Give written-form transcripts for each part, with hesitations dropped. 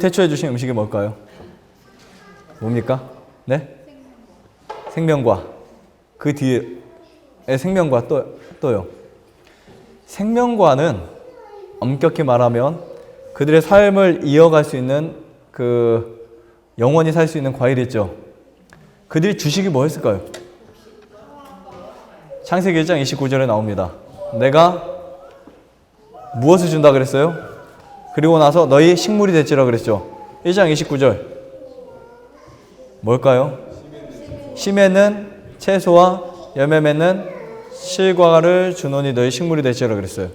태초해 주신 음식이 뭘까요? 뭡니까? 네? 생명과. 그 뒤에 생명과 또요. 생명과는 엄격히 말하면 그들의 삶을 이어갈 수 있는 영원히 살 수 있는 과일이 있죠. 그들이 주식이 뭐였을까요? 창세기 1장 29절에 나옵니다. 내가 무엇을 준다 그랬어요? 그리고 나서 너희 식물이 될지라 그랬죠. 1장 29절 뭘까요? 씨 맺는 채소와 열매 맺는 실과를 주노니 너희 식물이 될지라 그랬어요.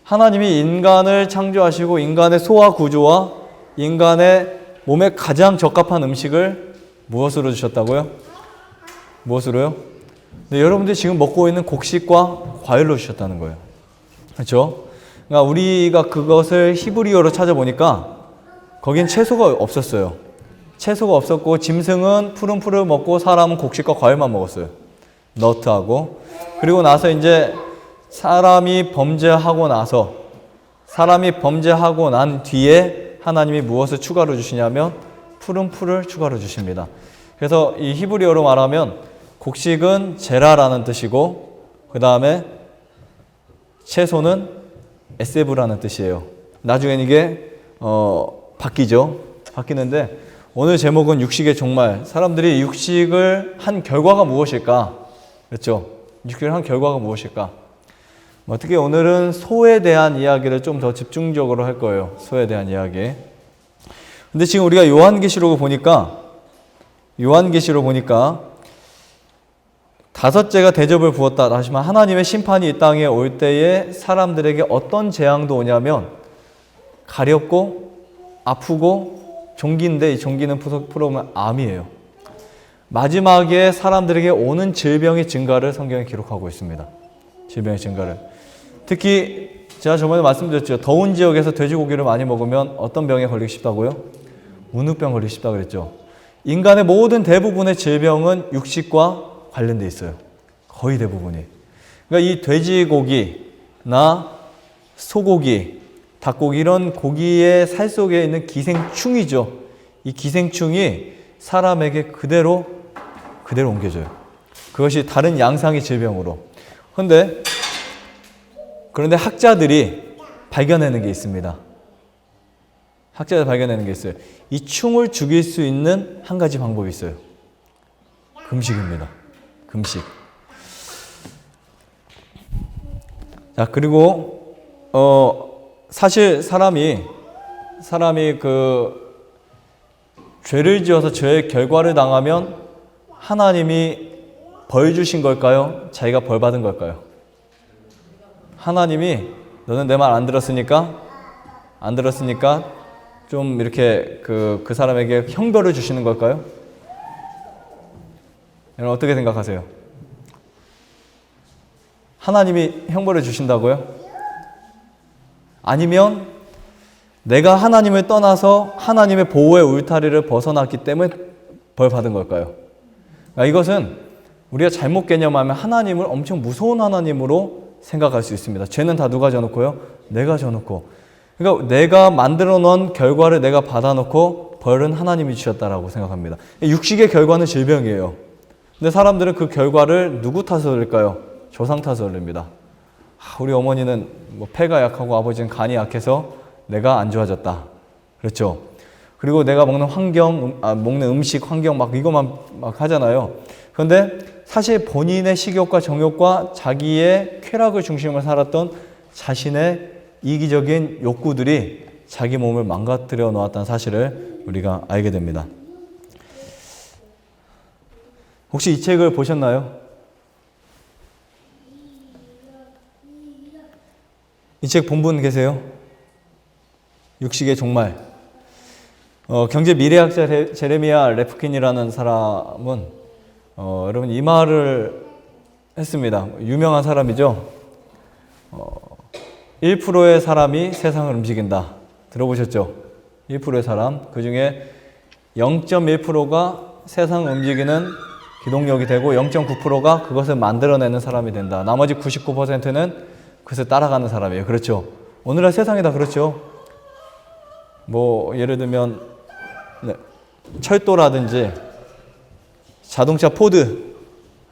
하나님이 인간을 창조하시고 인간의 소화 구조와 인간의 몸에 가장 적합한 음식을 무엇으로 주셨다고요? 무엇으로요? 네, 여러분들이 지금 먹고 있는 곡식과 과일로 주셨다는 거예요. 그렇죠? 그러니까 우리가 그것을 히브리어로 찾아보니까 거긴 채소가 없었어요. 채소가 없었고 짐승은 푸른 풀을 먹고 사람은 곡식과 과일만 먹었어요. 너트하고. 그리고 나서 이제 사람이 범죄하고 난 뒤에 하나님이 무엇을 추가로 주시냐면 푸른 풀을 추가로 주십니다. 그래서 이 히브리어로 말하면 곡식은 제라라는 뜻이고 그 다음에 채소는 에세브라는 뜻이에요. 나중엔 이게 바뀌죠. 바뀌는데 오늘 제목은 육식의 종말. 사람들이 육식을 한 결과가 무엇일까? 그렇죠? 육식을 한 결과가 무엇일까? 어떻게 오늘은 소에 대한 이야기를 좀 더 집중적으로 할 거예요. 소에 대한 이야기. 근데 지금 우리가 요한계시록을 보니까 다섯째가 대접을 부었다. 하지만 하나님의 심판이 이 땅에 올 때에 사람들에게 어떤 재앙도 오냐면 가렵고 아프고 종기인데 이 종기는 풀어보면 암이에요. 마지막에 사람들에게 오는 질병의 증가를 성경에 기록하고 있습니다. 질병의 증가를. 특히 제가 저번에 말씀드렸죠. 더운 지역에서 돼지고기를 많이 먹으면 어떤 병에 걸리기 쉽다고요? 문우병 걸리기 쉽다고 그랬죠. 인간의 모든 대부분의 질병은 육식과 관련돼 있어요. 거의 대부분이. 그러니까 이 돼지고기나 소고기, 닭고기 이런 고기의 살 속에 있는 기생충이죠. 이 기생충이 사람에게 그대로 옮겨져요. 그것이 다른 양상의 질병으로. 그런데 학자들이 발견하는 게 있습니다. 이 충을 죽일 수 있는 한 가지 방법이 있어요. 금식입니다. 금식. 자, 그리고 사실 사람이 죄를 지어서 죄의 결과를 당하면 하나님이 벌 주신 걸까요? 자기가 벌 받은 걸까요? 하나님이 너는 내 말 안 들었으니까 좀 이렇게 그 사람에게 형벌을 주시는 걸까요? 여러분 어떻게 생각하세요? 하나님이 형벌을 주신다고요? 아니면 내가 하나님을 떠나서 하나님의 보호의 울타리를 벗어났기 때문에 벌 받은 걸까요? 이것은 우리가 잘못 개념하면 하나님을 엄청 무서운 하나님으로 생각할 수 있습니다. 죄는 다 누가 져놓고요? 내가 져놓고. 그러니까 내가 만들어 놓은 결과를 내가 받아놓고 벌은 하나님이 주셨다라고 생각합니다. 육식의 결과는 질병이에요. 근데 사람들은 그 결과를 누구 탓을 올릴까요? 조상 탓을 올립니다. 우리 어머니는 폐가 약하고 아버지는 간이 약해서 내가 안 좋아졌다. 그렇죠? 그리고 내가 먹는 먹는 음식, 환경 이것만 하잖아요. 그런데 사실 본인의 식욕과 정욕과 자기의 쾌락을 중심으로 살았던 자신의 이기적인 욕구들이 자기 몸을 망가뜨려 놓았다는 사실을 우리가 알게 됩니다. 혹시 이 책을 보셨나요? 이 책 본 분 계세요? 육식의 종말. 경제 미래학자 제레미야 레프킨이라는 사람은 여러분 이 말을 했습니다. 유명한 사람이죠. 1%의 사람이 세상을 움직인다. 들어보셨죠? 1%의 사람. 그 중에 0.1%가 세상을 움직이는 기동력이 되고 0.9%가 그것을 만들어내는 사람이 된다. 나머지 99%는 그것을 따라가는 사람이에요. 그렇죠? 오늘날 세상이 다 그렇죠? 뭐 예를 들면 네, 철도라든지 자동차 포드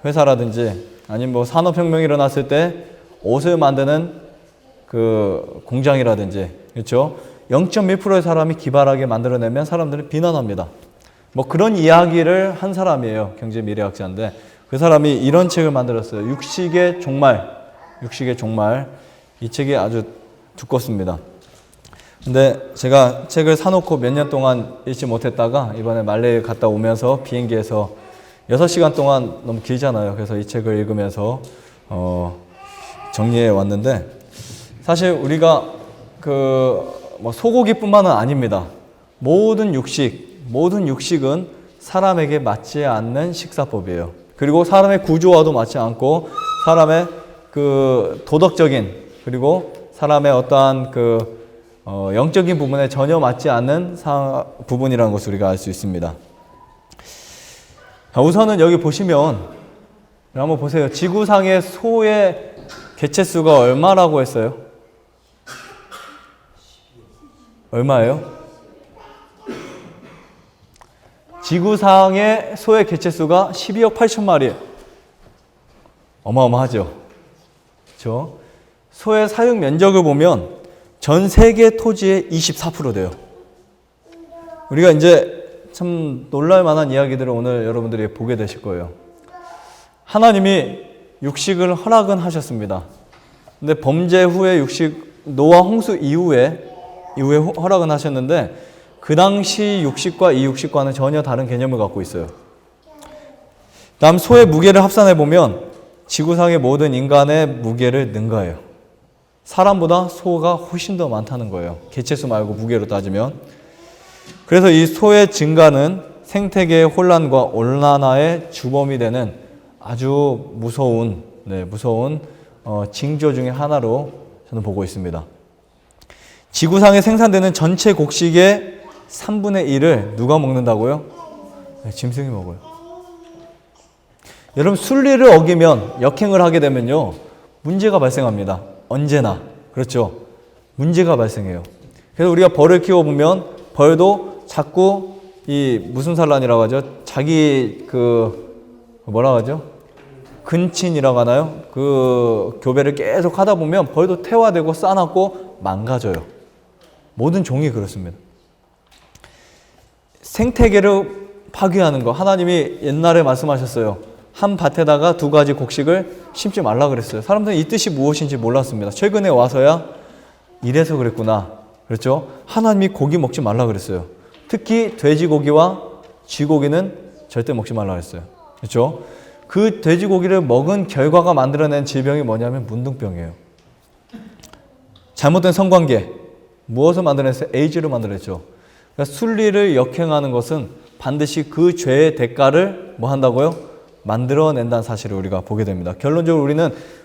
회사라든지 아니면 뭐 산업혁명이 일어났을 때 옷을 만드는 그 공장이라든지 그렇죠? 0.1%의 사람이 기발하게 만들어내면 사람들은 비난합니다. 뭐 그런 이야기를 한 사람이에요. 경제미래학자인데 그 사람이 이런 책을 만들었어요. 육식의 종말. 육식의 종말. 이 책이 아주 두껍습니다. 근데 제가 책을 사놓고 몇 년 동안 읽지 못했다가 이번에 말레이 갔다 오면서 비행기에서 6시간 동안 너무 길잖아요. 그래서 이 책을 읽으면서 정리해 왔는데 사실 우리가 뭐 소고기뿐만은 아닙니다. 모든 육식은 사람에게 맞지 않는 식사법이에요. 그리고 사람의 구조와도 맞지 않고 사람의 그 도덕적인 그리고 사람의 어떠한 영적인 부분에 전혀 맞지 않는 부분이라는 것을 우리가 알 수 있습니다. 우선은 여기 보시면 한번 보세요. 지구상의 소의 개체수가 얼마라고 했어요? 얼마예요? 지구상의 소의 개체수가 12억 8천 마리. 어마어마하죠? 그렇죠? 소의 사육 면적을 보면 전 세계 토지의 24% 돼요. 우리가 이제 참 놀랄 만한 이야기들을 오늘 여러분들이 보게 되실 거예요. 하나님이 육식을 허락은 하셨습니다. 근데 범죄 후에 노아 홍수 이후에 허락은 하셨는데 그 당시 육식과 이 육식과는 전혀 다른 개념을 갖고 있어요. 다음 소의 무게를 합산해 보면 지구상의 모든 인간의 무게를 능가해요. 사람보다 소가 훨씬 더 많다는 거예요. 개체수 말고 무게로 따지면. 그래서 이 소의 증가는 생태계의 혼란과 온난화의 주범이 되는 아주 무서운 징조 중에 하나로 저는 보고 있습니다. 지구상에 생산되는 전체 곡식의 3분의 1을 누가 먹는다고요? 네, 짐승이 먹어요. 여러분 순리를 어기면 역행을 하게 되면요 문제가 발생합니다. 언제나 그렇죠. 문제가 발생해요. 그래서 우리가 벌을 키워보면 벌도 자꾸 이 무슨 산란이라고 하죠? 자기 뭐라고 하죠? 근친이라고 하나요? 그 교배를 계속 하다 보면 벌도 태화되고 싸납고 망가져요. 모든 종이 그렇습니다. 생태계를 파괴하는 거 하나님이 옛날에 말씀하셨어요. 한 밭에다가 2가지 곡식을 심지 말라 그랬어요. 사람들은 이 뜻이 무엇인지 몰랐습니다. 최근에 와서야 이래서 그랬구나. 그렇죠? 하나님이 고기 먹지 말라 그랬어요. 특히 돼지고기와 쥐고기는 절대 먹지 말라 그랬어요. 그렇죠? 그 돼지고기를 먹은 결과가 만들어낸 질병이 뭐냐면 문둥병이에요. 잘못된 성관계. 무엇을 만들어냈어요? 에이즈를 만들어냈죠. 그러니까 순리를 역행하는 것은 반드시 그 죄의 대가를 뭐 한다고요? 만들어낸다는 사실을 우리가 보게 됩니다. 결론적으로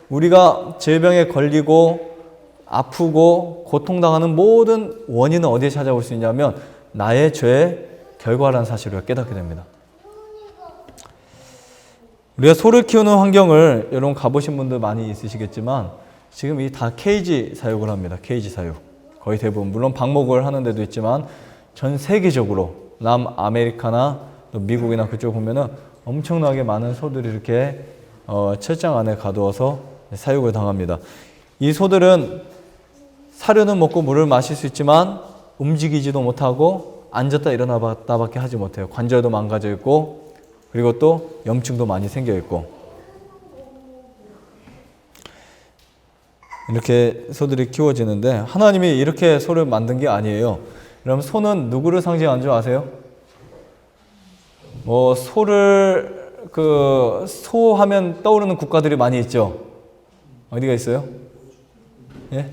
우리가 질병에 걸리고 아프고 고통당하는 모든 원인은 어디에 찾아올 수 있냐면 나의 죄의 결과라는 사실을 우리가 깨닫게 됩니다. 우리가 소를 키우는 환경을 여러분 가보신 분들 많이 있으시겠지만 지금 이 다 케이지 사육을 합니다. 케이지 사육. 거의 대부분. 물론 방목을 하는 데도 있지만 전 세계적으로 남아메리카나 또 미국이나 그쪽 보면은 엄청나게 많은 소들이 이렇게 철장 안에 가두어서 사육을 당합니다. 이 소들은 사료는 먹고 물을 마실 수 있지만 움직이지도 못하고 앉았다 일어나봤다밖에 하지 못해요. 관절도 망가져 있고 그리고 또 염증도 많이 생겨 있고 이렇게 소들이 키워지는데 하나님이 이렇게 소를 만든 게 아니에요. 그럼 소는 누구를 상징하는 줄 아세요? 소 하면 떠오르는 국가들이 많이 있죠. 어디가 있어요? 예?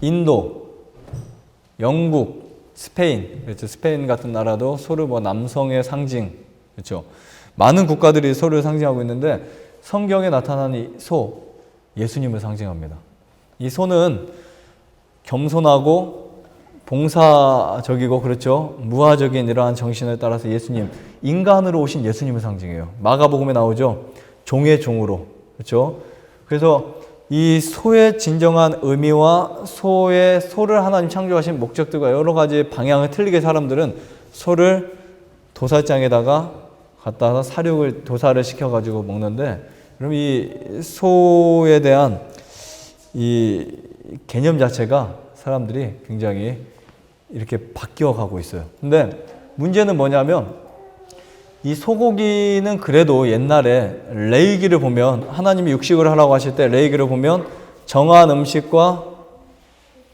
인도, 영국, 스페인. 그렇죠. 스페인 같은 나라도 소를 남성의 상징. 그렇죠. 많은 국가들이 소를 상징하고 있는데 성경에 나타난 이 소, 예수님을 상징합니다. 이 소는 겸손하고 봉사적이고 그렇죠. 무화적인 이러한 정신을 따라서 예수님, 인간으로 오신 예수님을 상징해요. 마가복음에 나오죠. 종의 종으로. 그렇죠. 그래서 이 소의 진정한 의미와 소를 하나님 창조하신 목적들과 여러 가지 방향을 틀리게 사람들은 소를 도살장에다가 갖다가 도살을 시켜가지고 먹는데, 그럼 이 소에 대한 이 개념 자체가 사람들이 굉장히 이렇게 바뀌어 가고 있어요. 근데 문제는 뭐냐면, 이 소고기는 그래도 옛날에 레위기를 보면, 하나님이 육식을 하라고 하실 때 레위기를 보면 정한 음식과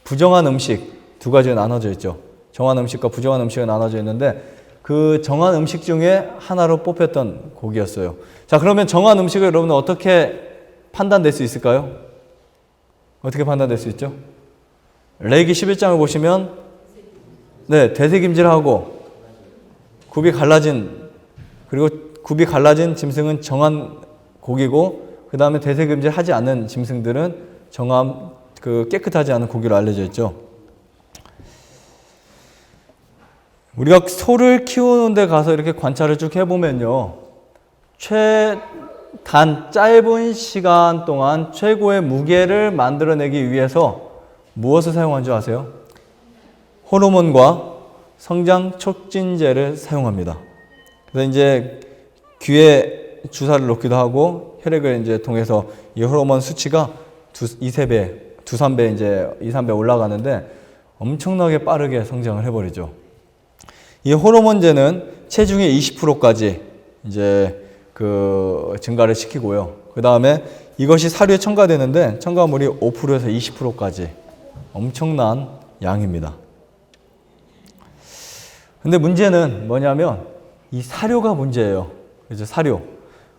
부정한 음식 두 가지가 나눠져 있죠. 정한 음식과 부정한 음식이 나눠져 있는데, 그 정한 음식 중에 하나로 뽑혔던 고기였어요. 자, 그러면 정한 음식을 여러분은 어떻게 판단될 수 있을까요? 어떻게 판단될 수 있죠? 레위기 11장을 보시면, 네, 되새김질하고 그리고 굽이 갈라진 짐승은 정한 고기고, 그 다음에 되새김질 하지 않은 짐승들은 정한 깨끗하지 않은 고기로 알려져 있죠. 우리가 소를 키우는 데 가서 이렇게 관찰을 쭉 해보면요, 짧은 시간 동안 최고의 무게를 만들어내기 위해서 무엇을 사용한 줄 아세요? 호르몬과 성장 촉진제를 사용합니다. 그래서 이제 귀에 주사를 놓기도 하고, 혈액을 이제 통해서 이 호르몬 수치가 2~3배 이제 올라가는데 엄청나게 빠르게 성장을 해버리죠. 이 호르몬제는 체중의 20%까지 이제 증가를 시키고요. 그 다음에 이것이 사료에 첨가되는데 첨가물이 5%에서 20%까지 엄청난 양입니다. 근데 문제는 뭐냐면 이 사료가 문제예요. 그죠?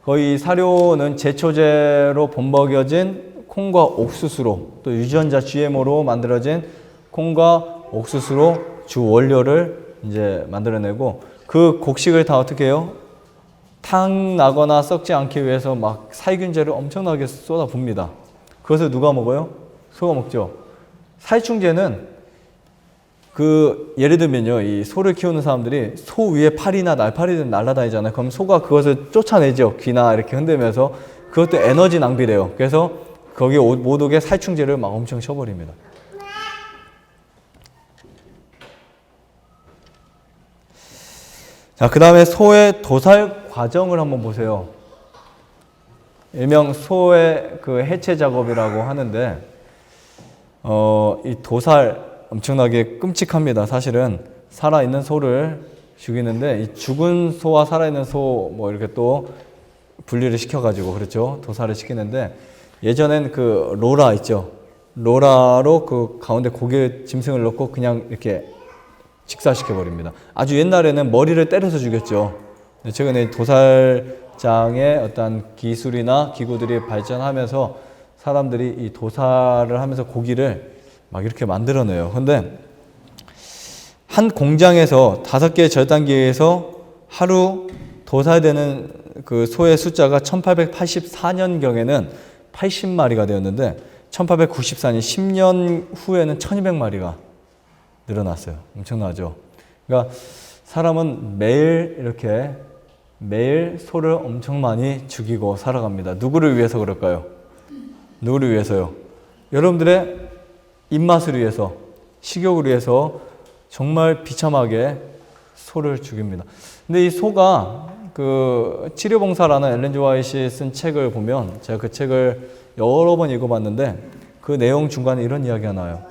거의 사료는 제초제로 범벅여진 콩과 옥수수로, 또 유전자 GMO로 만들어진 콩과 옥수수로 주 원료를 이제 만들어내고, 그 곡식을 다 어떻게 해요? 탕 나거나 썩지 않기 위해서 막 살균제를 엄청나게 쏟아붓니다. 그것을 누가 먹어요? 소가 먹죠. 살충제는 예를 들면요, 이 소를 키우는 사람들이 소 위에 파리나 날파리들 날아다니잖아요. 그럼 소가 그것을 쫓아내죠. 귀나 이렇게 흔들면서. 그것도 에너지 낭비래요. 그래서 거기에 못 오게 살충제를 막 엄청 쳐버립니다. 자, 그 다음에 소의 도살 과정을 한번 보세요. 일명 소의 해체 작업이라고 하는데, 이 도살 엄청나게 끔찍합니다. 사실은 살아있는 소를 죽이는데, 이 죽은 소와 살아있는 소 이렇게 또 분리를 시켜가지고, 그렇죠, 도살을 시키는데, 예전엔 로라 있죠. 로라로 가운데 짐승을 넣고 그냥 이렇게 직사시켜버립니다. 아주 옛날에는 머리를 때려서 죽였죠. 최근에 도살장의 어떤 기술이나 기구들이 발전하면서 사람들이 이 도살을 하면서 고기를 막 이렇게 만들어내요. 근데 한 공장에서 5개의 절단기에서 하루 도살되는 소의 숫자가 1884년경에는 80마리가 되었는데 1894년 10년 후에는 1200마리가 늘어났어요. 엄청나죠? 그러니까 사람은 매일 소를 엄청 많이 죽이고 살아갑니다. 누구를 위해서 그럴까요? 누구를 위해서요? 여러분들의 입맛을 위해서, 식욕을 위해서 정말 비참하게 소를 죽입니다. 근데 이 소가 치료봉사라는 엘렌 G. 화이트이 쓴 책을 보면, 제가 그 책을 여러 번 읽어봤는데 그 내용 중간에 이런 이야기가 나와요.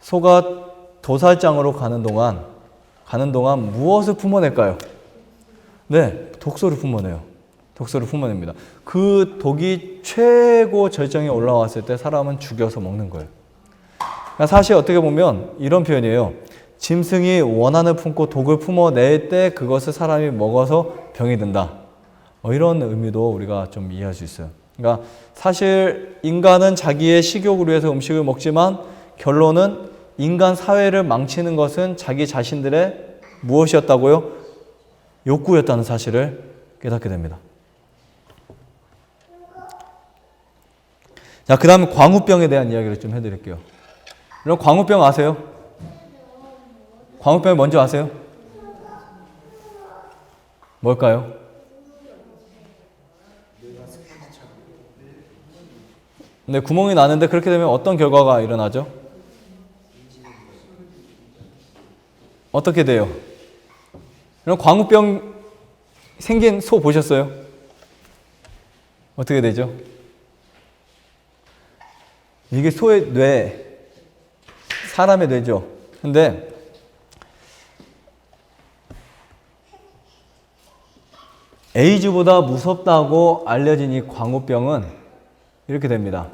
소가 도살장으로 가는 동안 무엇을 품어낼까요? 네, 독소를 품어내요. 독소를 품어냅니다. 그 독이 최고 절정에 올라왔을 때 사람은 죽여서 먹는 거예요. 사실 어떻게 보면 이런 표현이에요. 짐승이 원한을 품고 독을 품어낼 때 그것을 사람이 먹어서 병이 든다. 이런 의미도 우리가 좀 이해할 수 있어요. 그러니까 사실 인간은 자기의 식욕을 위해서 음식을 먹지만 결론은 인간 사회를 망치는 것은 자기 자신들의 무엇이었다고요? 욕구였다는 사실을 깨닫게 됩니다. 자, 그 다음에 광우병에 대한 이야기를 좀 해드릴게요. 여러분, 광우병 아세요? 광우병이 뭔지 아세요? 뭘까요? 근데 구멍이 나는데 그렇게 되면 어떤 결과가 일어나죠? 어떻게 돼요? 그럼 광우병 생긴 소 보셨어요? 어떻게 되죠? 이게 소의 뇌, 사람의 뇌죠. 근데 에이즈보다 무섭다고 알려진 이 광우병은 이렇게 됩니다.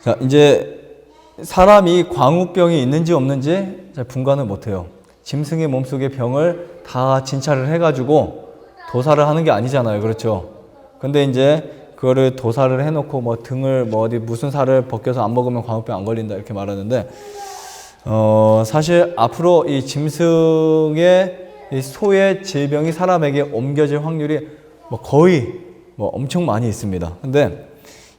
자, 이제 사람이 광우병이 있는지 없는지 잘 분간을 못해요. 짐승의 몸속의 병을 다 진찰을 해가지고 도사를 하는 게 아니잖아요. 그렇죠? 근데 이제 그거를 도사를 해놓고 뭐 등을 뭐 어디 무슨 살을 벗겨서 안 먹으면 광우병 안 걸린다 이렇게 말하는데, 사실 앞으로 이 짐승의 이 소의 질병이 사람에게 옮겨질 확률이 뭐 거의 뭐 엄청 많이 있습니다. 근데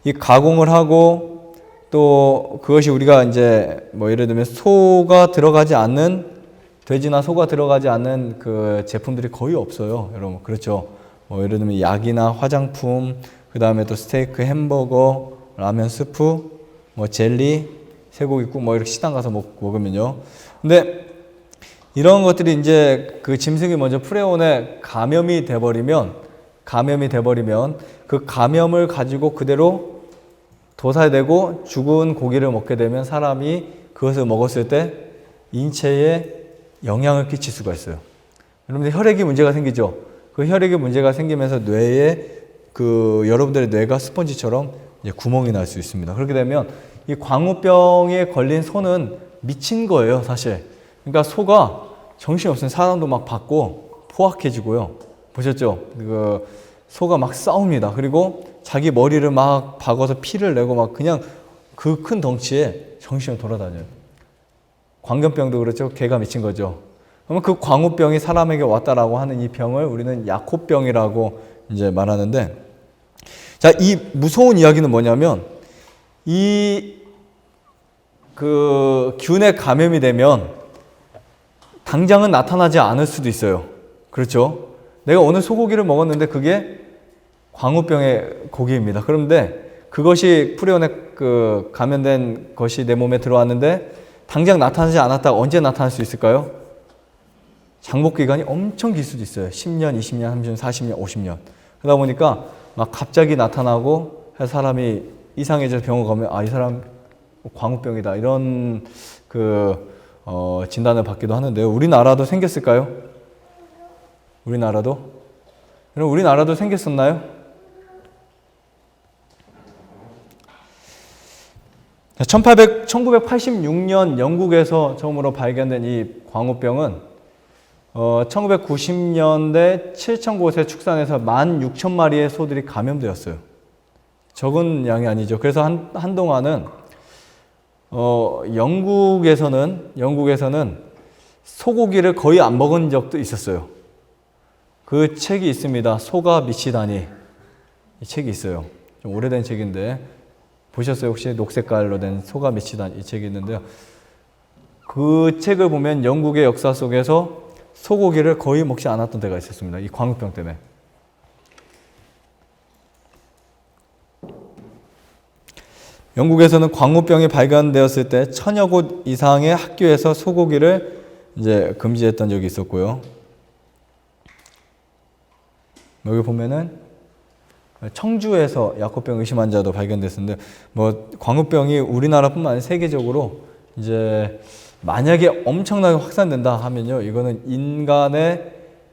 이 가공을 하고 또 그것이 우리가 이제 뭐 예를 들면 소가 들어가지 않는, 돼지나 소가 들어가지 않는 그 제품들이 거의 없어요. 여러분, 그렇죠? 뭐 예를 들면 약이나 화장품, 그 다음에 또 스테이크, 햄버거, 라면 스프, 뭐 젤리, 쇠고기국 뭐 이렇게 식당 가서 먹으면요. 근데 이런 것들이 이제 그 짐승이 먼저 프레온에 감염이 돼버리면 그 감염을 가지고 그대로 도살되고 죽은 고기를 먹게 되면 사람이 그것을 먹었을 때 인체에 영향을 끼칠 수가 있어요. 여러분들 혈액이 문제가 생기죠. 그 혈액에 문제가 생기면서 뇌에 그 여러분들의 뇌가 스펀지처럼 이제 구멍이 날 수 있습니다. 그렇게 되면 이 광우병에 걸린 소는 미친 거예요, 사실. 그러니까 소가 정신없으면 사람도 막 받고 포악해지고요. 보셨죠? 그 소가 막 싸웁니다. 그리고 자기 머리를 막 박아서 피를 내고 막 그냥 그 큰 덩치에 정신을 돌아다녀요. 광견병도 그렇죠. 개가 미친 거죠. 그러면 그 광우병이 사람에게 왔다라고 하는 이 병을 우리는 야코병이라고 이제 말하는데, 자, 이 무서운 이야기는 뭐냐면 이 그 균에 감염이 되면 당장은 나타나지 않을 수도 있어요. 그렇죠? 내가 오늘 소고기를 먹었는데 그게 광우병의 고기입니다. 그런데 그것이 프레온에 그 감염된 것이 내 몸에 들어왔는데 당장 나타나지 않았다가 언제 나타날 수 있을까요? 장복 기간이 엄청 길 수도 있어요. 10년, 20년, 30년, 40년, 50년. 그러다 보니까 막 갑자기 나타나고 사람이 이상해져서 병원 가면 아, 이 사람 광우병이다. 이런 진단을 받기도 하는데요. 우리나라도 생겼을까요? 우리나라도? 그럼 우리나라도 생겼었나요? 1986년 영국에서 처음으로 발견된 이 광우병은 1990년대 7,000곳에 축산해서 16,000마리의 소들이 감염되었어요. 적은 양이 아니죠. 그래서 한동안은 영국에서는 소고기를 거의 안 먹은 적도 있었어요. 그 책이 있습니다. 소가 미치다니. 이 책이 있어요. 좀 오래된 책인데 보셨어요? 혹시 녹색깔로 된 소가 미치다니 이 책이 있는데요. 그 책을 보면 영국의 역사 속에서 소고기를 거의 먹지 않았던 때가 있었습니다. 이 광우병 때문에. 영국에서는 광우병이 발견되었을 때 1000여 곳 이상의 학교에서 소고기를 이제 금지했던 적이 있었고요. 여기 보면은 청주에서 야코병 의심한 자도 발견됐었는데, 뭐 광우병이 우리나라뿐만 아니라 세계적으로 이제 만약에 엄청나게 확산된다 하면요, 이거는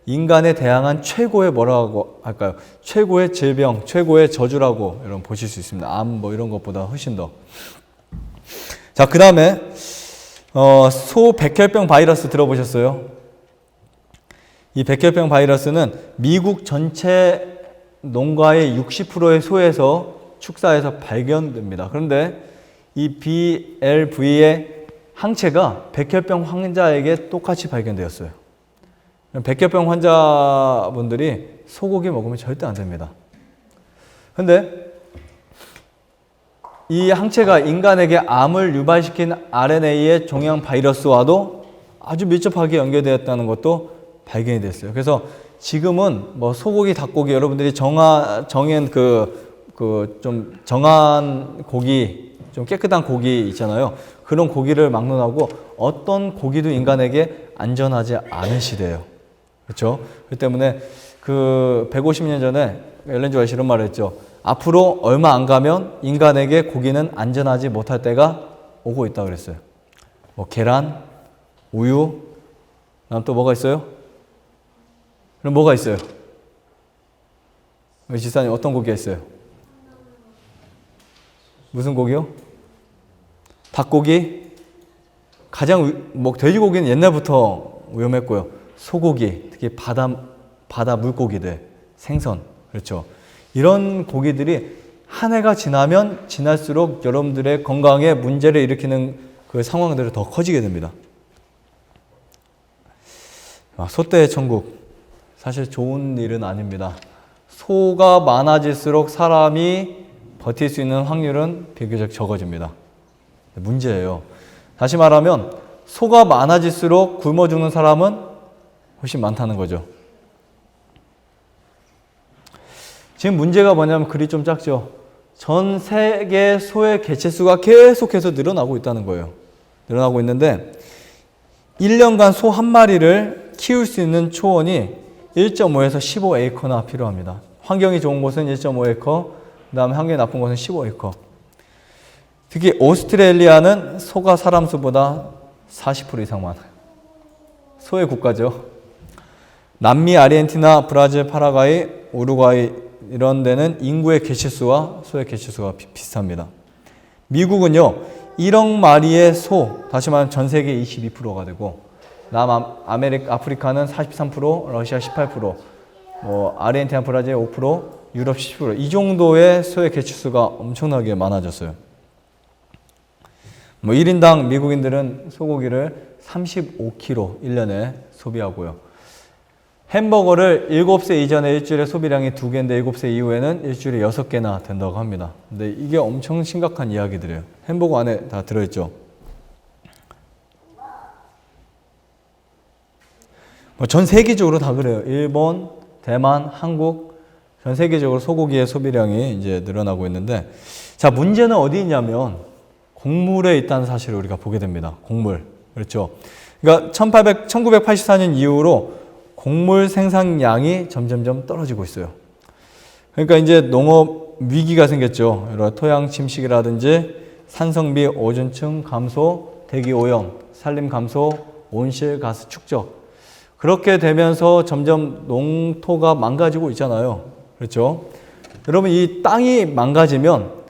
인간에 대항한 최고의 뭐라고 할까요? 최고의 질병, 최고의 저주라고 여러분 보실 수 있습니다. 암 뭐 이런 것보다 훨씬 더. 자, 그 다음에 소 백혈병 바이러스 들어보셨어요? 이 백혈병 바이러스는 미국 전체 농가의 60%의 소에서 축사에서 발견됩니다. 그런데 이 BLV의 항체가 백혈병 환자에게 똑같이 발견되었어요. 백혈병 환자분들이 소고기 먹으면 절대 안 됩니다. 근데 이 항체가 인간에게 암을 유발시킨 RNA의 종양 바이러스와도 아주 밀접하게 연결되었다는 것도 발견이 됐어요. 그래서 지금은 뭐 소고기, 닭고기 여러분들이 정한 좀 정한 고기, 좀 깨끗한 고기 있잖아요. 그런 고기를 막론하고 어떤 고기도 인간에게 안전하지 않은 시대예요. 그렇죠? 그 때문에 그 150년 전에 엘렌 지 화이트 이런 말을 했죠. 앞으로 얼마 안 가면 인간에게 고기는 안전하지 못할 때가 오고 있다 그랬어요. 뭐 계란, 우유, 그다음 또 뭐가 있어요? 그럼 뭐가 있어요? 우리 지사님 어떤 고기가 있어요? 무슨 고기요? 닭고기? 돼지고기는 옛날부터 위험했고요. 소고기, 특히 바다 물고기들, 생선, 그렇죠. 이런 고기들이 한 해가 지나면 지날수록 여러분들의 건강에 문제를 일으키는 그 상황들이 더 커지게 됩니다. 소떼의 천국. 사실 좋은 일은 아닙니다. 소가 많아질수록 사람이 버틸 수 있는 확률은 비교적 적어집니다. 문제예요. 다시 말하면 소가 많아질수록 굶어 죽는 사람은 훨씬 많다는 거죠. 지금 문제가 뭐냐면 글이 좀 작죠. 전 세계 소의 개체수가 계속해서 늘어나고 있다는 거예요. 늘어나고 있는데 1년간 소 한 마리를 키울 수 있는 초원이 1.5에서 15에이커나 필요합니다. 환경이 좋은 곳은 1.5에이커, 그 다음에 환경이 나쁜 곳은 15에이커. 특히 오스트레일리아는 소가 사람 수보다 40% 이상 많아요. 소의 국가죠. 남미, 아르헨티나, 브라질, 파라과이, 우루과이 이런 데는 인구의 개체수와 소의 개체수가 비슷합니다. 미국은요, 1억 마리의 소, 다시 말하면 전 세계 22%가 되고 아프리카는 43%, 러시아 18%, 아르헨티나, 브라질 5%, 유럽 10%. 이 정도의 소의 개체수가 엄청나게 많아졌어요. 1인당 미국인들은 소고기를 35kg 1년에 소비하고요. 햄버거를 7세 이전에 일주일에 소비량이 2개인데 7세 이후에는 일주일에 6개나 된다고 합니다. 근데 이게 엄청 심각한 이야기들이에요. 햄버거 안에 다 들어있죠. 전 세계적으로 다 그래요. 일본, 대만, 한국, 전 세계적으로 소고기의 소비량이 이제 늘어나고 있는데, 자, 문제는 어디 있냐면 곡물에 있다는 사실을 우리가 보게 됩니다. 곡물. 그렇죠. 그러니까 1984년 이후로 곡물 생산량이 점점점 떨어지고 있어요. 그러니까 이제 농업 위기가 생겼죠. 여러 토양 침식이라든지 산성비, 오존층 감소, 대기 오염, 산림 감소, 온실 가스 축적. 그렇게 되면서 점점 농토가 망가지고 있잖아요. 그렇죠? 여러분, 이 땅이 망가지면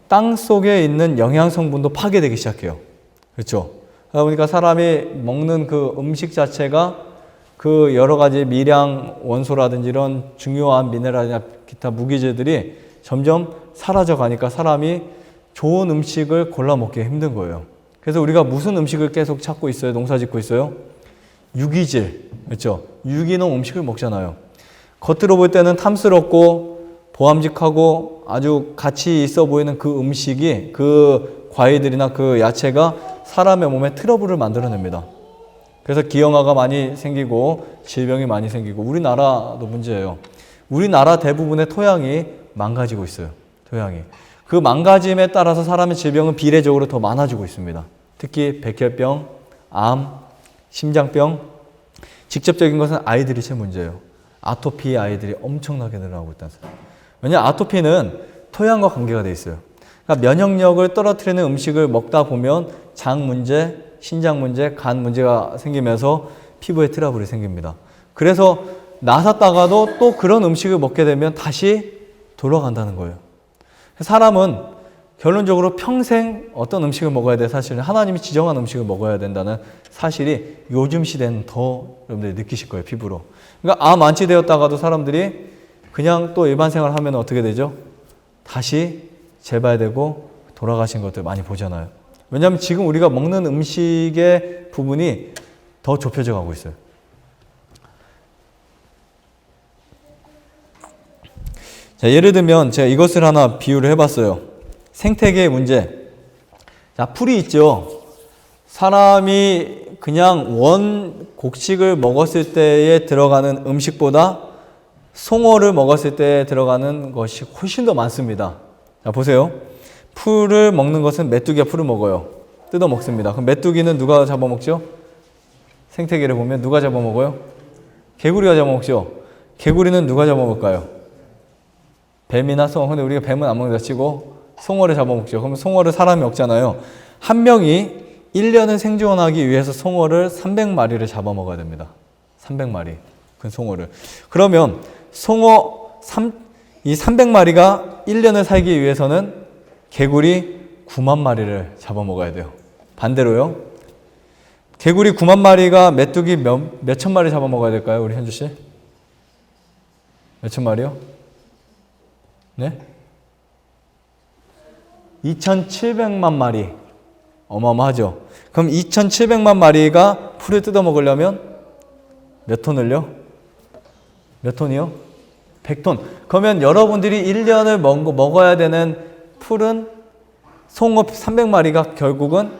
땅 속에 있는 영양 성분도 파괴되기 시작해요. 그렇죠? 그러다 보니까 사람이 먹는 그 음식 자체가 그 여러 가지 미량 원소라든지 이런 중요한 미네랄이나 기타 무기질들이 점점 사라져 가니까 사람이 좋은 음식을 골라 먹기 힘든 거예요. 그래서 우리가 무슨 음식을 계속 찾고 있어요? 농사 짓고 있어요? 유기질. 그렇죠? 유기농 음식을 먹잖아요. 겉으로 볼 때는 탐스럽고 보암직하고 아주 가치 있어 보이는 그 음식이, 그 과일들이나 그 야채가 사람의 몸에 트러블을 만들어냅니다. 그래서 기형아가 많이 생기고 질병이 많이 생기고, 우리나라도 문제예요. 우리나라 대부분의 토양이 망가지고 있어요. 토양이. 그 망가짐에 따라서 사람의 질병은 비례적으로 더 많아지고 있습니다. 특히 백혈병, 암, 심장병, 직접적인 것은 아이들이 제일 문제예요. 아토피 아이들이 엄청나게 늘어나고 있다는 사실. 왜냐하면 아토피는 토양과 관계가 돼 있어요. 그러니까 면역력을 떨어뜨리는 음식을 먹다 보면 장 문제, 신장 문제, 간 문제가 생기면서 피부에 트러블이 생깁니다. 그래서 나섰다가도 또 그런 음식을 먹게 되면 다시 돌아간다는 거예요. 사람은 결론적으로 평생 어떤 음식을 먹어야 돼, 사실은 하나님이 지정한 음식을 먹어야 된다는 사실이 요즘 시대는 더 여러분들이 느끼실 거예요, 피부로. 그러니까 암 완치되었다가도 사람들이 그냥 또 일반 생활을 하면 어떻게 되죠? 다시 재발되고 돌아가신 것들 많이 보잖아요. 왜냐하면 지금 우리가 먹는 음식의 부분이 더 좁혀져 가고 있어요. 자, 예를 들면 제가 이것을 하나 비유를 해봤어요. 생태계의 문제. 자, 풀이 있죠. 사람이 그냥 원 곡식을 먹었을 때에 들어가는 음식보다 송어를 먹었을 때 들어가는 것이 훨씬 더 많습니다. 자, 보세요. 풀을 먹는 것은 메뚜기가 풀을 먹어요. 뜯어 먹습니다. 그럼 메뚜기는 누가 잡아먹죠? 생태계를 보면 누가 잡아먹어요? 개구리가 잡아먹죠. 개구리는 누가 잡아먹을까요? 뱀이나 송어. 근데 우리가 뱀은 안 먹는다 치고 송어를 잡아먹죠. 그러면 송어를 사람이 먹잖아요. 한 명이 1년을 생존하기 위해서 송어를 300마리를 잡아먹어야 됩니다. 300마리. 그 송어를. 그러면 이 300마리가 1년을 살기 위해서는 개구리 9만 마리를 잡아먹어야 돼요. 반대로요. 개구리 9만 마리가 메뚜기 몇천 마리 잡아먹어야 될까요? 우리 현주 씨? 몇천 마리요? 네? 2,700만 마리. 어마어마하죠. 그럼 2,700만 마리가 풀을 뜯어 먹으려면 몇 톤을요? 몇 톤이요? 100톤. 그러면 여러분들이 1년을 먹어야 되는 풀은 송어 300마리가 결국은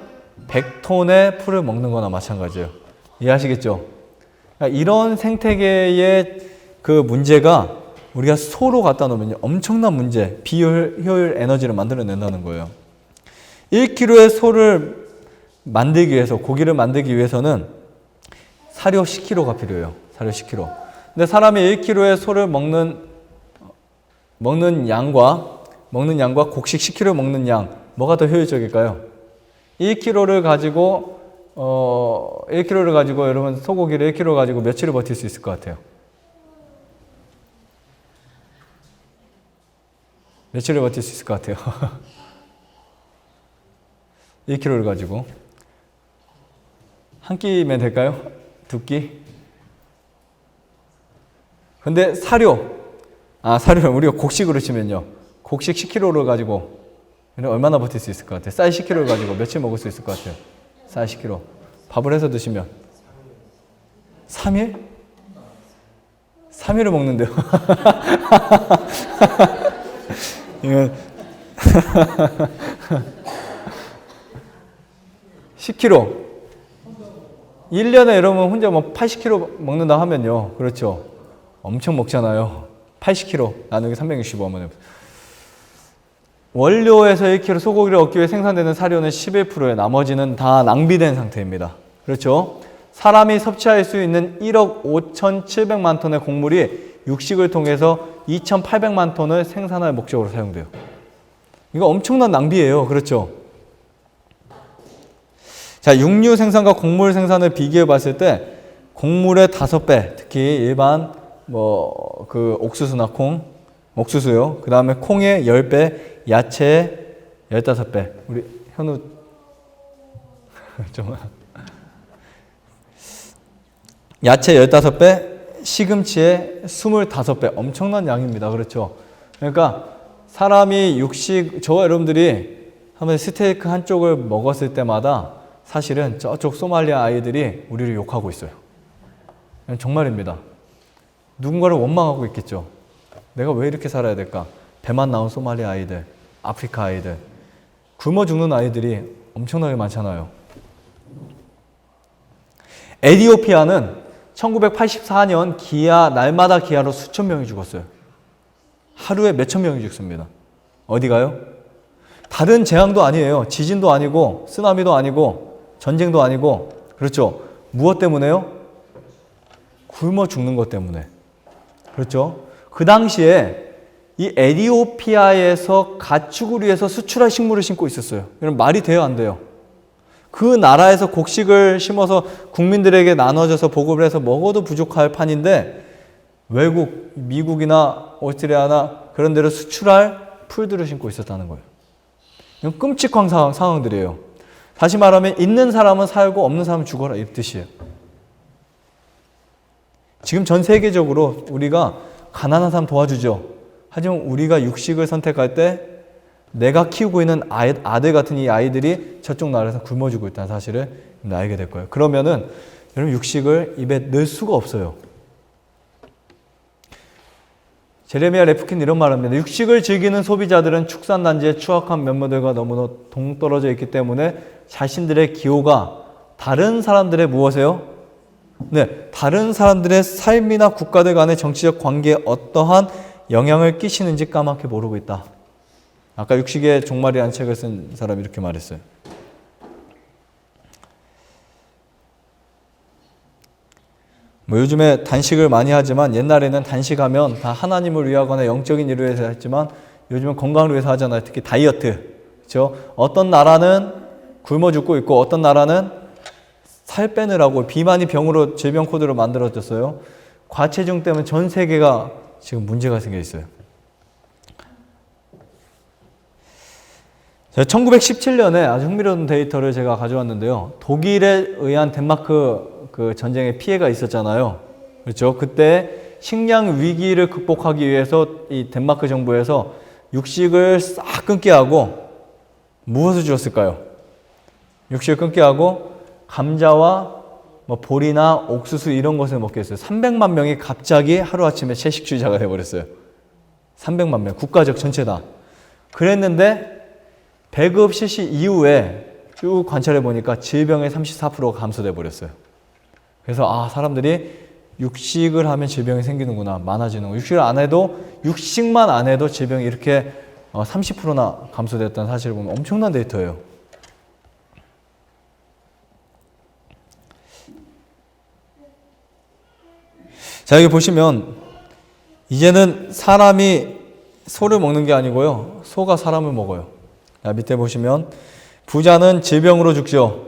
100톤의 풀을 먹는 거나 마찬가지예요. 이해하시겠죠? 그러니까 이런 생태계의 그 문제가 우리가 소로 갖다 놓으면 엄청난 문제, 비효율 에너지를 만들어낸다는 거예요. 1kg의 소를 만들기 위해서, 고기를 만들기 위해서는 사료 10kg가 필요해요. 사료 10kg. 근데 사람이 1kg의 소를 먹는 양과 곡식 10kg 먹는 양, 뭐가 더 효율적일까요? 1kg를 가지고 여러분 소고기를 1kg 가지고 며칠을 버틸 수 있을 것 같아요? 며칠을 버틸 수 있을 것 같아요? 1kg를 가지고 한 끼면 될까요? 두 끼? 근데 사료를 우리가 곡식으로 치면요. 곡식 10kg를 가지고 얼마나 버틸 수 있을 것 같아요? 쌀 10kg를 가지고 며칠 먹을 수 있을 것 같아요? 쌀 10kg. 밥을 해서 드시면 3일? 3일을 먹는데요. 이건 10kg. 1년에 여러분 혼자 뭐 80kg 먹는다 하면요. 그렇죠. 엄청 먹잖아요. 80kg 나누기 365 하면 원료에서 1kg 소고기를 얻기 위해 생산되는 사료는 11%에 나머지는 다 낭비된 상태입니다. 그렇죠. 사람이 섭취할 수 있는 1억 5,700만 톤의 곡물이 육식을 통해서 2,800만 톤을 생산할 목적으로 사용돼요. 이거 엄청난 낭비예요. 그렇죠. 자, 육류 생산과 곡물 생산을 비교해 봤을 때 곡물의 5배, 특히 일반 옥수수나 콩, 옥수수요. 그 다음에 콩의 10배, 야채의 15배. 우리 현우 좀 야채 15배, 시금치의 25배. 엄청난 양입니다. 그렇죠. 그러니까 사람이 저와 여러분들이 한번 스테이크 한쪽을 먹었을 때마다 사실은 저쪽 소말리아 아이들이 우리를 욕하고 있어요. 정말입니다. 누군가를 원망하고 있겠죠. 내가 왜 이렇게 살아야 될까? 배만 나온 소말리아 아이들, 아프리카 아이들, 굶어 죽는 아이들이 엄청나게 많잖아요. 에티오피아는 1984년 날마다 기아로 수천 명이 죽었어요. 하루에 몇천 명이 죽습니다. 어디가요? 다른 재앙도 아니에요. 지진도 아니고 쓰나미도 아니고 전쟁도 아니고, 그렇죠. 무엇 때문에요? 굶어 죽는 것 때문에. 그렇죠. 그 당시에 이 에티오피아에서 가축을 위해서 수출할 식물을 심고 있었어요. 이런 말이 돼요, 안 돼요? 그 나라에서 곡식을 심어서 국민들에게 나눠져서 보급을 해서 먹어도 부족할 판인데 외국, 미국이나 오스트리아나 그런 데로 수출할 풀들을 심고 있었다는 거예요. 이건 끔찍한 상황들이에요. 다시 말하면 있는 사람은 살고 없는 사람은 죽어라, 이 뜻이에요. 지금 전 세계적으로 우리가 가난한 사람 도와주죠. 하지만 우리가 육식을 선택할 때 내가 키우고 있는 아들 같은 이 아이들이 저쪽 나라에서 굶어 죽고 있다는 사실을 알게 될 거예요. 그러면은 여러분 육식을 입에 넣을 수가 없어요. 제레미야 레프킨 이런 말을 합니다. 육식을 즐기는 소비자들은 축산단지의 추악한 면모들과 너무나 동떨어져 있기 때문에 자신들의 기호가 다른 사람들의 무엇이에요? 네, 다른 사람들의 삶이나 국가들 간의 정치적 관계에 어떠한 영향을 끼치는지 까맣게 모르고 있다. 아까 육식의 종말이라는 책을 쓴 사람이 이렇게 말했어요. 뭐 요즘에 단식을 많이 하지만 옛날에는 단식하면 다 하나님을 위하거나 영적인 일을 위해서 했지만 요즘은 건강을 위해서 하잖아요. 특히 다이어트. 그렇죠? 어떤 나라는 굶어 죽고 있고 어떤 나라는 살 빼느라고 비만이 병으로 질병 코드로 만들어졌어요. 과체중 때문에 전 세계가 지금 문제가 생겨 있어요. 1917년에 아주 흥미로운 데이터를 제가 가져왔는데요. 독일에 의한 덴마크 그 전쟁에 피해가 있었잖아요. 그렇죠? 그때 식량 위기를 극복하기 위해서 이 덴마크 정부에서 육식을 싹 끊게 하고 무엇을 주었을까요? 육식을 끊게 하고 감자와 뭐 보리나 옥수수 이런 것을 먹게 했어요. 300만 명이 갑자기 하루아침에 채식주의자가 되어버렸어요. 300만 명, 국가적 전체 다. 그랬는데 배급 실시 이후에 쭉 관찰해 보니까 질병의 34%가 감소돼 버렸어요. 그래서 사람들이 육식을 하면 질병이 생기는구나, 많아지는구나. 육식만 안 해도 질병이 이렇게 30%나 감소됐다는 사실을 보면 엄청난 데이터예요. 자, 여기 보시면 이제는 사람이 소를 먹는 게 아니고요. 소가 사람을 먹어요. 자, 밑에 보시면 부자는 질병으로 죽죠.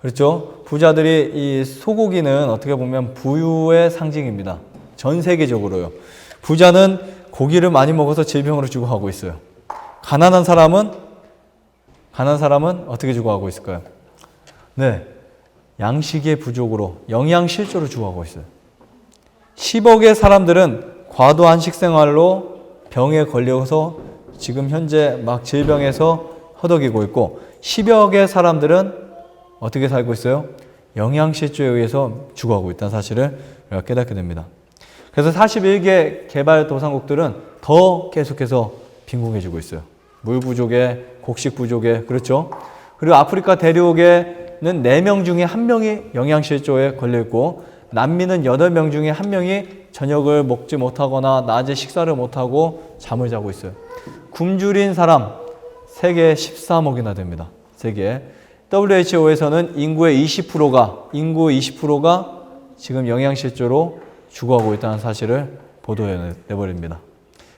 그렇죠? 부자들이 이 소고기는 어떻게 보면 부유의 상징입니다. 전 세계적으로요. 부자는 고기를 많이 먹어서 질병으로 죽어가고 있어요. 가난한 사람은 어떻게 죽어가고 있을까요? 네, 양식의 부족으로 영양실조로 죽어가고 있어요. 10억의 사람들은 과도한 식생활로 병에 걸려서 지금 현재 막 질병에서 허덕이고 있고 10억의 사람들은 어떻게 살고 있어요? 영양실조에 의해서 죽어가고 있다는 사실을 우리가 깨닫게 됩니다. 그래서 41개 개발도상국들은 더 계속해서 빈곤해지고 있어요. 물 부족에, 곡식 부족에, 그렇죠? 그리고 아프리카 대륙에는 4명 중에 1명이 영양실조에 걸려있고 난민은 8명 중에 1명이 저녁을 먹지 못하거나 낮에 식사를 못하고 잠을 자고 있어요. 굶주린 사람 세계 13억이나 됩니다. 세계. WHO에서는 인구의 20%가 지금 영양실조로 죽어가고 있다는 사실을 보도해내버립니다.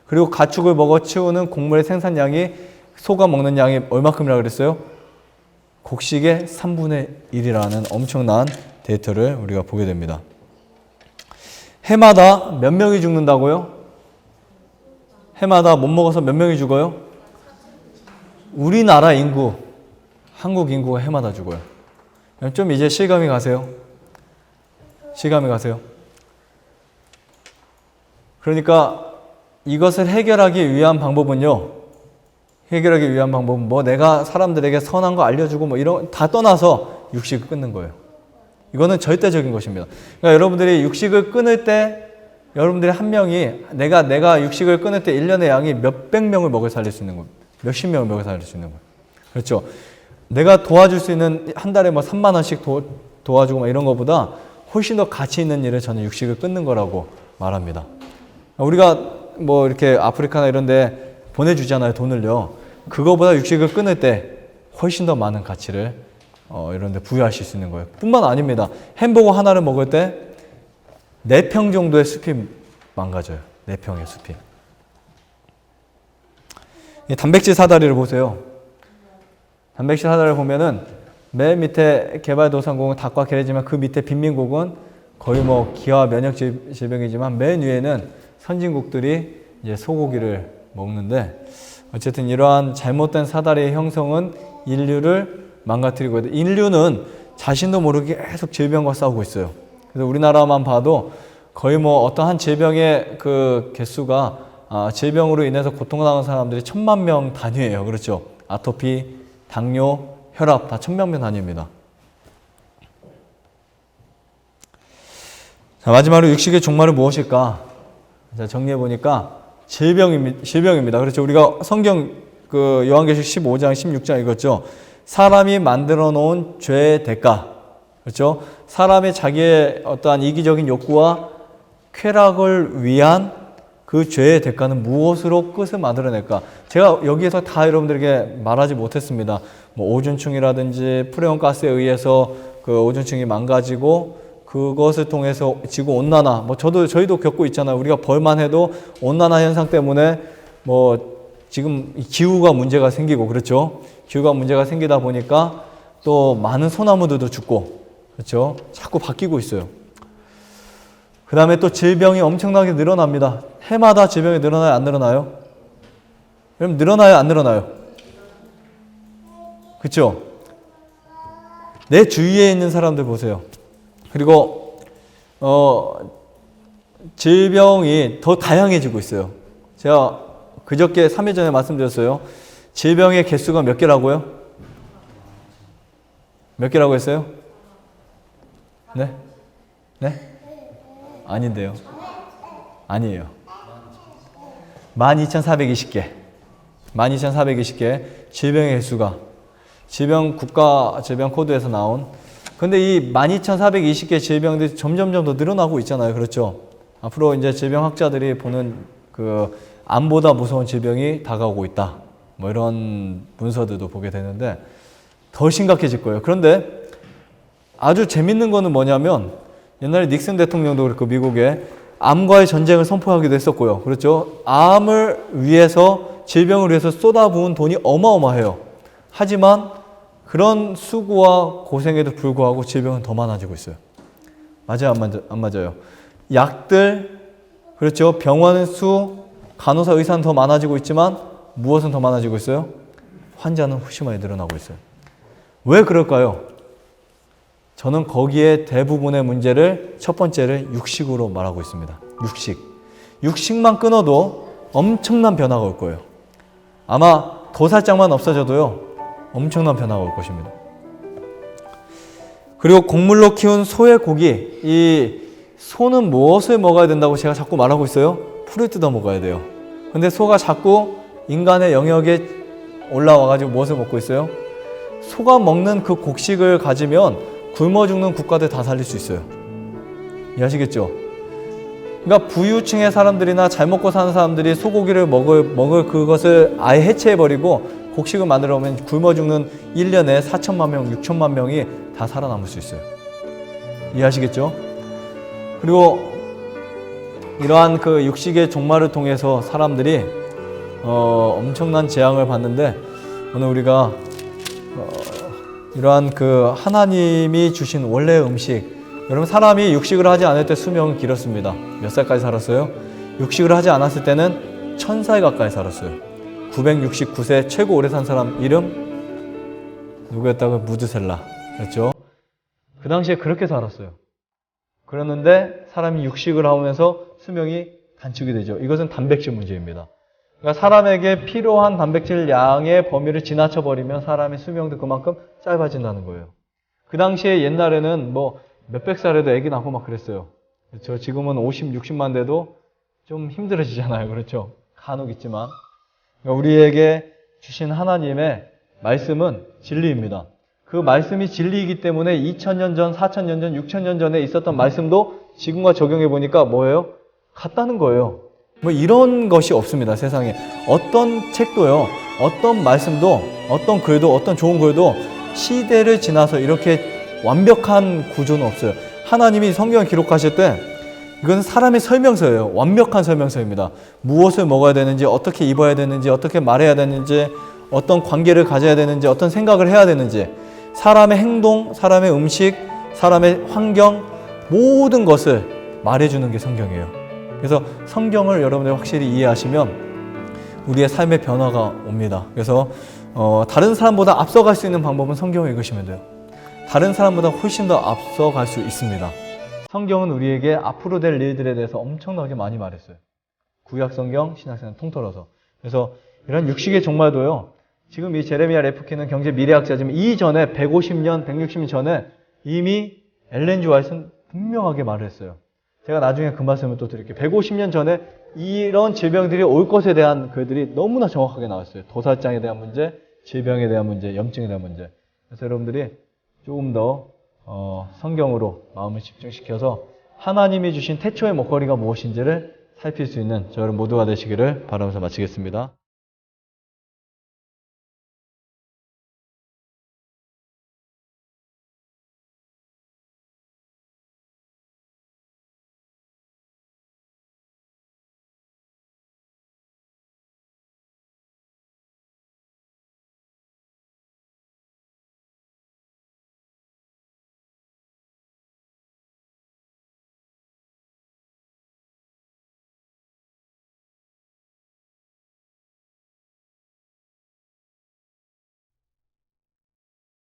그리고 가축을 먹어 치우는 곡물의 생산량이 소가 먹는 양이 얼마큼이라고 그랬어요? 곡식의 3분의 1이라는 엄청난 데이터를 우리가 보게 됩니다. 해마다 몇 명이 죽는다고요? 해마다 못 먹어서 몇 명이 죽어요? 우리나라 인구, 한국 인구가 해마다 죽어요. 좀 이제 실감이 가세요? 실감이 가세요? 그러니까 이것을 해결하기 위한 방법은요. 뭐 내가 사람들에게 선한 거 알려주고 뭐 이런 다 떠나서 육식을 끊는 거예요. 이거는 절대적인 것입니다. 그러니까 여러분들이 육식을 끊을 때 여러분들이 한 명이 내가 육식을 끊을 때 1년의 양이 몇백 명을 먹여 살릴 수 있는 거예요. 몇십 명을 먹여 살릴 수 있는 거예요. 그렇죠? 내가 도와줄 수 있는 한 달에 뭐 3만 원씩 도와주고 뭐 이런 것보다 훨씬 더 가치 있는 일을 저는 육식을 끊는 거라고 말합니다. 우리가 뭐 이렇게 아프리카나 이런 데 보내주잖아요, 돈을요. 그거보다 육식을 끊을 때 훨씬 더 많은 가치를 이런 데 부여하실 수 있는 거예요. 뿐만 아닙니다. 햄버거 하나를 먹을 때 4평 정도의 숲이 망가져요. 4평의 숲이. 이 단백질 사다리를 보세요. 단백질 사다리를 보면은 맨 밑에 개발도상국은 닭과 게르지만 그 밑에 빈민국은 거의 뭐 기아 면역 질병이지만 맨 위에는 선진국들이 이제 소고기를 먹는데 어쨌든 이러한 잘못된 사다리의 형성은 인류를 망가뜨리고 있다. 인류는 자신도 모르게 계속 질병과 싸우고 있어요. 그래서 우리나라만 봐도 거의 뭐 어떤 한 질병의 그 개수가 질병으로 인해서 고통당하는 사람들이 1000만 명 단위예요. 그렇죠? 아토피, 당뇨, 혈압 다 1000명 단위입니다. 자, 마지막으로 육식의 종말은 무엇일까? 자, 정리해 보니까 질병입니다. 그렇죠? 우리가 성경 그 요한계시록 15장, 16장 읽었죠? 사람이 만들어 놓은 죄의 대가. 그렇죠? 사람이 자기의 어떠한 이기적인 욕구와 쾌락을 위한 그 죄의 대가는 무엇으로 끝을 만들어낼까? 제가 여기에서 다 여러분들에게 말하지 못했습니다. 뭐 오존층이라든지 프레온가스에 의해서 그 오존층이 망가지고 그것을 통해서 지구 온난화, 뭐 저희도 겪고 있잖아요. 우리가 벌만 해도 온난화 현상 때문에 뭐 지금 기후가 문제가 생기고 그렇죠. 기후가 문제가 생기다 보니까 또 많은 소나무들도 죽고 그렇죠. 자꾸 바뀌고 있어요. 그 다음에 또 질병이 엄청나게 늘어납니다. 해마다 질병이 늘어나요? 안 늘어나요? 그럼 늘어나요? 안 늘어나요? 그렇죠? 내 주위에 있는 사람들 보세요. 그리고 질병이 더 다양해지고 있어요. 제가 그저께 3일 전에 말씀드렸어요. 질병의 개수가 몇 개라고요? 몇 개라고 했어요? 네? 네? 아닌데요. 아니에요. 12,420개. 12,420개. 질병의 개수가. 국가 질병 코드에서 나온. 근데 이 12,420개 질병들이 점점 더 늘어나고 있잖아요. 그렇죠? 앞으로 이제 질병학자들이 보는 그 암보다 무서운 질병이 다가오고 있다. 뭐 이런 문서들도 보게 되는데 더 심각해질 거예요. 그런데 아주 재밌는 거는 뭐냐면 옛날에 닉슨 대통령도 그렇고 미국에 암과의 전쟁을 선포하기도 했었고요. 그렇죠? 암을 위해서 질병을 위해서 쏟아부은 돈이 어마어마해요. 하지만 그런 수고와 고생에도 불구하고 질병은 더 많아지고 있어요. 맞아요? 안 맞아요? 약들, 그렇죠? 병원 수, 간호사 의사는 더 많아지고 있지만 무엇은 더 많아지고 있어요? 환자는 훨씬 많이 늘어나고 있어요. 왜 그럴까요? 저는 거기에 대부분의 문제를 첫 번째를 육식으로 말하고 있습니다. 육식만 끊어도 엄청난 변화가 올 거예요. 아마 도살장만 없어져도요. 엄청난 변화가 올 것입니다. 그리고 곡물로 키운 소의 고기, 이 소는 무엇을 먹어야 된다고 제가 자꾸 말하고 있어요? 풀을 뜯어 먹어야 돼요. 근데 소가 자꾸 인간의 영역에 올라와가지고 무엇을 먹고 있어요? 소가 먹는 그 곡식을 가지면 굶어 죽는 국가들 다 살릴 수 있어요. 이해하시겠죠? 그러니까 부유층의 사람들이나 잘 먹고 사는 사람들이 소고기를 먹을 그것을 아예 해체해버리고 곡식을 만들어 오면 굶어 죽는 1년에 4천만 명, 6천만 명이 다 살아남을 수 있어요. 이해하시겠죠? 그리고 이러한 그 육식의 종말을 통해서 사람들이 엄청난 재앙을 받는데 오늘 우리가 이러한 그 하나님이 주신 원래의 음식, 여러분 사람이 육식을 하지 않을 때 수명은 길었습니다. 몇 살까지 살았어요? 육식을 하지 않았을 때는 1000살 가까이 살았어요. 969세 최고 오래 산 사람 이름 누구였다고? 무드셀라. 그렇죠? 그 당시에 그렇게 살았어요. 그랬는데 사람이 육식을 하면서 수명이 단축이 되죠. 이것은 단백질 문제입니다. 그러니까 사람에게 필요한 단백질 양의 범위를 지나쳐 버리면 사람의 수명도 그만큼 짧아진다는 거예요. 그 당시에 옛날에는 뭐 몇백 살에도 아기 낳고 막 그랬어요. 그렇죠? 지금은 50, 60만 돼도 좀 힘들어지잖아요. 그렇죠? 간혹 있지만. 그러니까 우리에게 주신 하나님의 말씀은 진리입니다. 그 말씀이 진리이기 때문에 2000년 전, 4000년 전, 6000년 전에 있었던 말씀도 지금과 적용해 보니까 뭐예요? 같다는 거예요. 뭐 이런 것이 없습니다. 세상에. 어떤 책도요, 어떤 말씀도, 어떤 글도, 어떤 좋은 글도 시대를 지나서 이렇게 완벽한 구조는 없어요. 하나님이 성경을 기록하실 때 이건 사람의 설명서예요. 완벽한 설명서입니다. 무엇을 먹어야 되는지, 어떻게 입어야 되는지, 어떻게 말해야 되는지, 어떤 관계를 가져야 되는지, 어떤 생각을 해야 되는지, 사람의 행동, 사람의 음식, 사람의 환경, 모든 것을 말해주는 게 성경이에요. 그래서 성경을 여러분들 확실히 이해하시면 우리의 삶의 변화가 옵니다. 그래서 다른 사람보다 앞서갈 수 있는 방법은 성경을 읽으시면 돼요. 다른 사람보다 훨씬 더 앞서갈 수 있습니다. 성경은 우리에게 앞으로 될 일들에 대해서 엄청나게 많이 말했어요. 구약성경, 신약성경 통틀어서. 그래서 이런 육식의 종말도요. 지금 이 제레미야 레프킨은 경제 미래학자지만 이전에 150년, 160년 전에 이미 엘렌 지 화이트는 분명하게 말을 했어요. 제가 나중에 그 말씀을 또 드릴게요. 150년 전에 이런 질병들이 올 것에 대한 글들이 너무나 정확하게 나왔어요. 도살장에 대한 문제, 질병에 대한 문제, 염증에 대한 문제. 그래서 여러분들이 조금 더 성경으로 마음을 집중시켜서 하나님이 주신 태초의 먹거리가 무엇인지를 살필 수 있는 저 여러분 모두가 되시기를 바라면서 마치겠습니다.